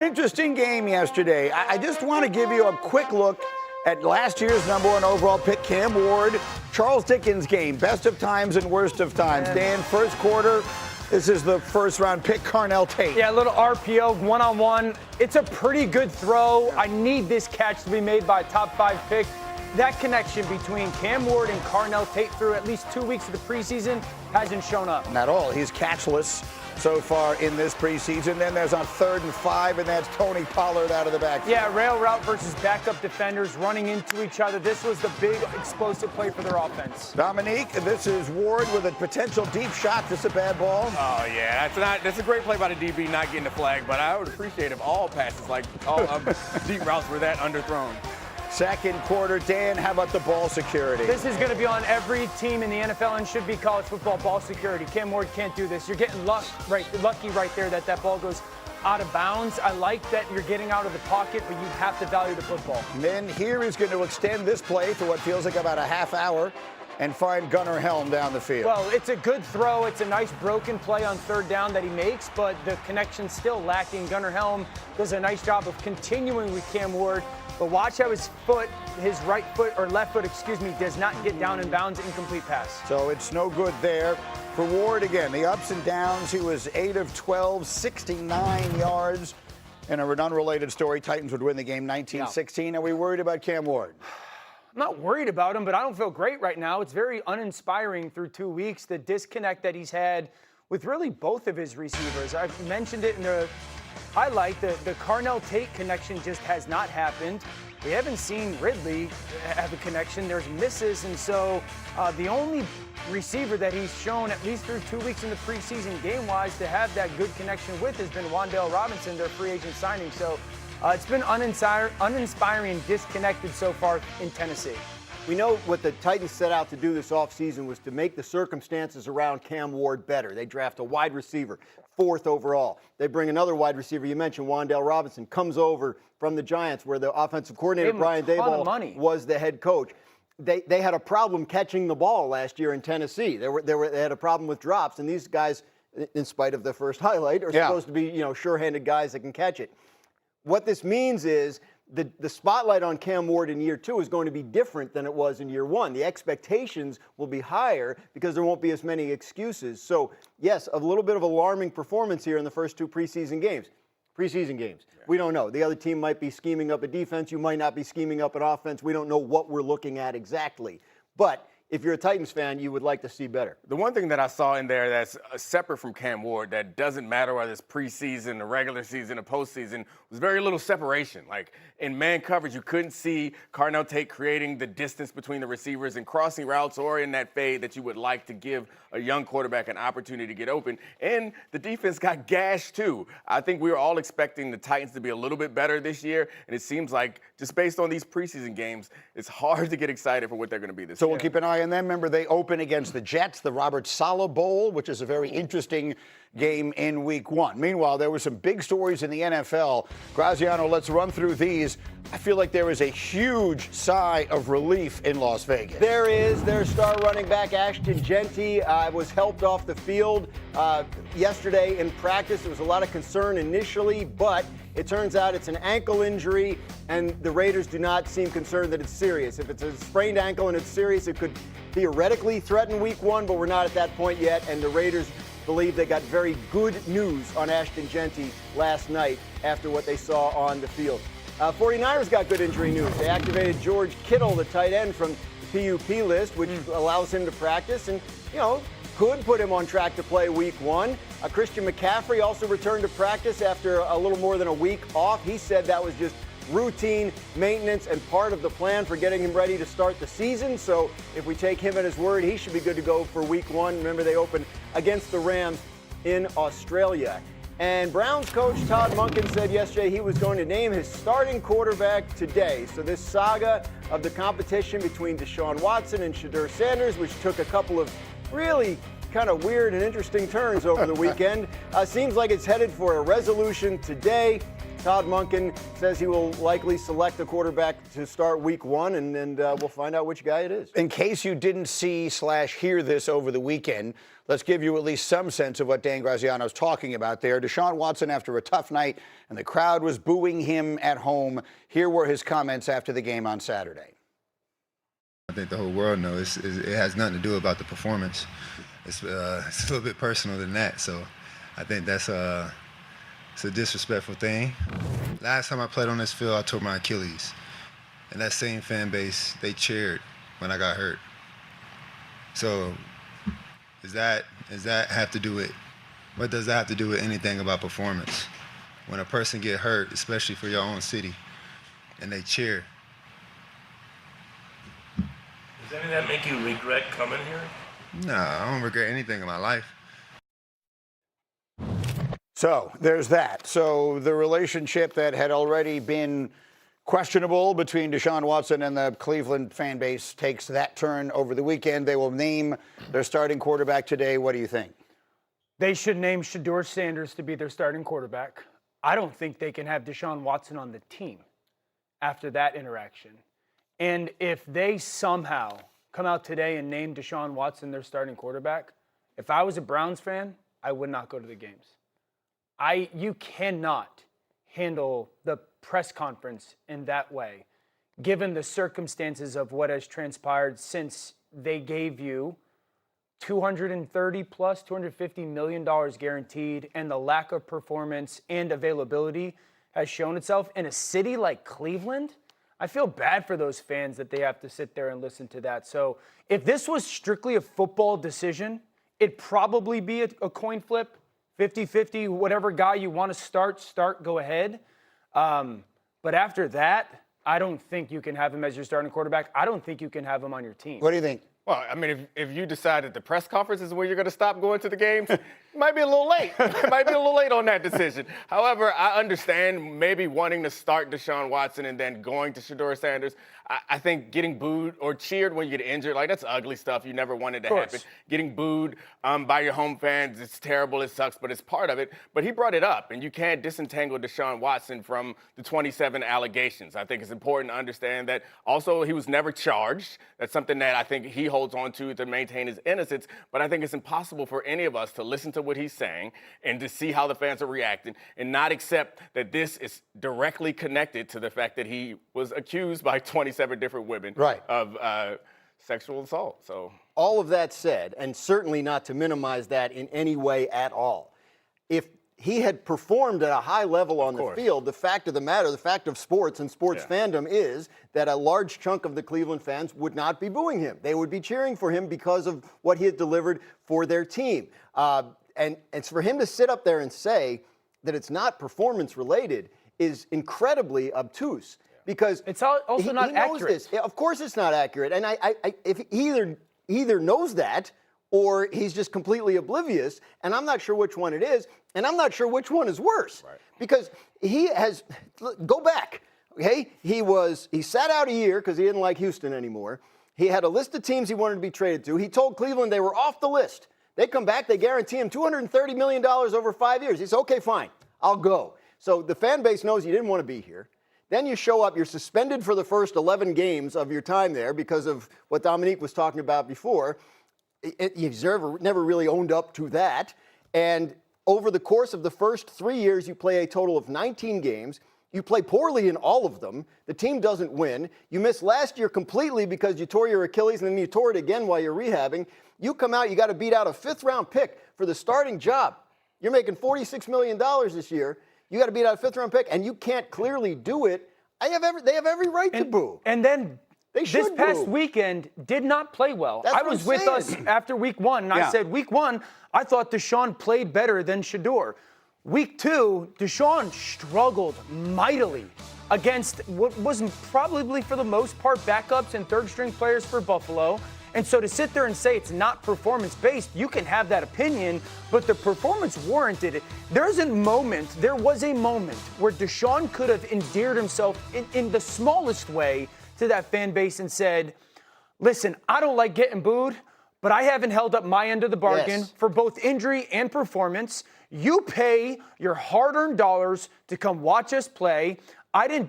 Interesting game yesterday. I just want to give you a quick look at last year's #1 overall pick, Cam Ward. Charles Dickens game, best of times and worst of times. Dan, first quarter, this is the first round pick, Carnell Tate. Yeah, a little RPO, one-on-one. It's a pretty good throw. I need this catch to be made by a top 5 pick. That connection between Cam Ward and Carnell Tate through at least 2 weeks of the preseason hasn't shown up. Not all. He's catchless so far in this preseason. Then there's on 3rd and 5, and that's Tony Pollard out of the backfield. Yeah, rail route versus backup defenders running into each other. This was the big explosive play for their offense. Dominique, this is Ward with a potential deep shot. This a bad ball? Oh, yeah. That's a great play by the DB not getting the flag, but I would appreciate if all passes, like all deep routes, were that underthrown. Second quarter, Dan, how about the ball security? This is going to be on every team in the NFL and should be college football ball security. Cam Ward can't do this. You're getting lucky right there that ball goes out of bounds. I like that you're getting out of the pocket, but you have to value the football. And then here he's going to extend this play for what feels like about a half hour and find Gunnar Helm down the field. Well, it's a good throw. It's a nice broken play on 3rd down that he makes, but the connection's still lacking. Gunnar Helm does a nice job of continuing with Cam Ward. But watch how his right foot, or left foot, does not get down in bounds, incomplete pass. So it's no good there. For Ward, again, the ups and downs. He was 8 of 12, 69 yards. And an unrelated story, Titans would win the game 19-16. Are we worried about Cam Ward? I'm not worried about him, but I don't feel great right now. It's very uninspiring through 2 weeks, the disconnect that he's had with really both of his receivers. I've mentioned it in the highlight. The Carnell Tate connection just has not happened. We haven't seen Ridley have a connection. There's misses, and so the only receiver that he's shown, at least through 2 weeks in the preseason game-wise, to have that good connection with has been Wan'Dale Robinson, their free agent signing. So it's been uninspiring and disconnected so far in Tennessee. We know what the Titans set out to do this offseason was to make the circumstances around Cam Ward better. They draft a wide receiver, 4th overall. They bring another wide receiver. You mentioned Wan'Dale Robinson, comes over from the Giants where the offensive coordinator, Brian Daboll, was the head coach. They had a problem catching the ball last year in Tennessee. They had a problem with drops, and these guys, in spite of the first highlight, are supposed to be sure-handed guys that can catch it. What this means is the spotlight on Cam Ward in year 2 is going to be different than it was in year 1. The expectations will be higher because there won't be as many excuses. So, yes, a little bit of alarming performance here in the first 2 preseason games. We don't know. The other team might be scheming up a defense. You might not be scheming up an offense. We don't know what we're looking at exactly. But if you're a Titans fan, you would like to see better. The one thing that I saw in there that's separate from Cam Ward that doesn't matter whether it's preseason, the regular season, or postseason was very little separation. Like in man coverage, you couldn't see Carnell Tate creating the distance between the receivers and crossing routes or in that fade that you would like to give a young quarterback an opportunity to get open. And the defense got gashed too. I think we were all expecting the Titans to be a little bit better this year, and it seems like just based on these preseason games, it's hard to get excited for what they're going to be this year. So we'll keep an eye on them. Remember, they open against the Jets, the Robert Saleh Bowl, which is a very interesting game in week 1. Meanwhile, there were some big stories in the NFL. Graziano, let's run through these. I feel like there is a huge sigh of relief in Las Vegas. There is. Their star running back, Ashton Genty, was helped off the field yesterday in practice. There was a lot of concern initially, but it turns out it's an ankle injury, and the Raiders do not seem concerned that it's serious. If it's a sprained ankle and it's serious, it could theoretically threaten week 1, but we're not at that point yet, and the Raiders believe they got very good news on Ashton Genty last night after what they saw on the field. 49ers got good injury news. They activated George Kittle, the tight end from the PUP list, which allows him to practice and, could put him on track to play week 1. Christian McCaffrey also returned to practice after a little more than a week off. He said that was just routine maintenance and part of the plan for getting him ready to start the season. So if we take him at his word, he should be good to go for week 1. Remember, they open against the Rams in Australia. And Browns coach Todd Monken said yesterday he was going to name his starting quarterback today. So this saga of the competition between Deshaun Watson and Shedeur Sanders, which took a couple of really kind of weird and interesting turns over the weekend, seems like it's headed for a resolution today. Todd Monken says he will likely select a quarterback to start week 1, and we'll find out which guy it is. In case you didn't see/hear this over the weekend, let's give you at least some sense of what Dan Graziano's talking about there. Deshaun Watson after a tough night, and the crowd was booing him at home. Here were his comments after the game on Saturday. I think the whole world knows it has nothing to do about the performance. It's a little bit personal than that. So I think it's a disrespectful thing. Last time I played on this field, I tore my Achilles. And that same fan base, they cheered when I got hurt. So does that have to do with, what does that have to do with anything about performance? When a person get hurt, especially for your own city, and they cheer. Does any of that make you regret coming here? No, I don't regret anything in my life. So there's that. So the relationship that had already been questionable between Deshaun Watson and the Cleveland fan base takes that turn over the weekend. They will name their starting quarterback today. What do you think? They should name Shedeur Sanders to be their starting quarterback. I don't think they can have Deshaun Watson on the team after that interaction. And if they somehow come out today and name Deshaun Watson their starting quarterback, if I was a Browns fan, I would not go to the games. You cannot handle the press conference in that way, given the circumstances of what has transpired since they gave you $230 plus, $250 million guaranteed, and the lack of performance and availability has shown itself in a city like Cleveland. I feel bad for those fans that they have to sit there and listen to that. So if this was strictly a football decision, it'd probably be a coin flip, 50-50, whatever guy you want to start, go ahead. But after that, I don't think you can have him as your starting quarterback. I don't think you can have him on your team. What do you think? Well, I mean, if you decide that the press conference is where you're going to stop going to the games, it might be a little late. It might be a little late on that decision. However, I understand maybe wanting to start Deshaun Watson and then going to Shedeur Sanders. I think getting booed or cheered when you get injured, like that's ugly stuff. You never wanted to happen. Getting booed by your home fans, it's terrible, it sucks, but it's part of it. But he brought it up, and you can't disentangle Deshaun Watson from the 27 allegations. I think it's important to understand that. Also, he was never charged. That's something that I think he holds on to maintain his innocence. But I think it's impossible for any of us to listen to what he's saying and to see how the fans are reacting and not accept that this is directly connected to the fact that he was accused by 27 different women of sexual assault. So all of that said, and certainly not to minimize that in any way at all, if he had performed at a high level on the field, the fact of the matter, the fact of sports and sports fandom is that a large chunk of the Cleveland fans would not be booing him. They would be cheering for him because of what he had delivered for their team. And it's for him to sit up there and say that it's not performance related is incredibly obtuse. Because it's also not knows accurate. This. Of course it's not accurate. And if he either knows that or he's just completely oblivious, and I'm not sure which one it is, and I'm not sure which one is worse. Right. Because he has, go back, okay? He sat out a year because he didn't like Houston anymore. He had a list of teams he wanted to be traded to. He told Cleveland they were off the list. They come back, they guarantee him $230 million over 5 years. He said, okay, fine, I'll go. So the fan base knows you didn't want to be here. Then you show up, you're suspended for the first 11 games of your time there because of what Dominique was talking about before. He's never really owned up to that. And over the course of the first 3 years, you play a total of 19 games. You play poorly in all of them. The team doesn't win. You missed last year completely because you tore your Achilles and then you tore it again while you're rehabbing. You come out, you got to beat out a 5th-round pick for the starting job. You're making $46 million this year. You got to beat out a 5th-round pick, and you can't clearly do it. They have every right to boo. And then this past boo. weekend did not play well. That's I was with us after week 1, and I said, week 1, I thought Deshaun played better than Shedeur. Week 2, Deshaun struggled mightily against what was probably for the most part backups and third-string players for Buffalo. And so to sit there and say it's not performance-based, you can have that opinion, but the performance warranted it. There was a moment where Deshaun could have endeared himself in the smallest way to that fan base and said, listen, I don't like getting booed, but I haven't held up my end of the bargain for both injury and performance. You pay your hard-earned dollars to come watch us play. I didn't do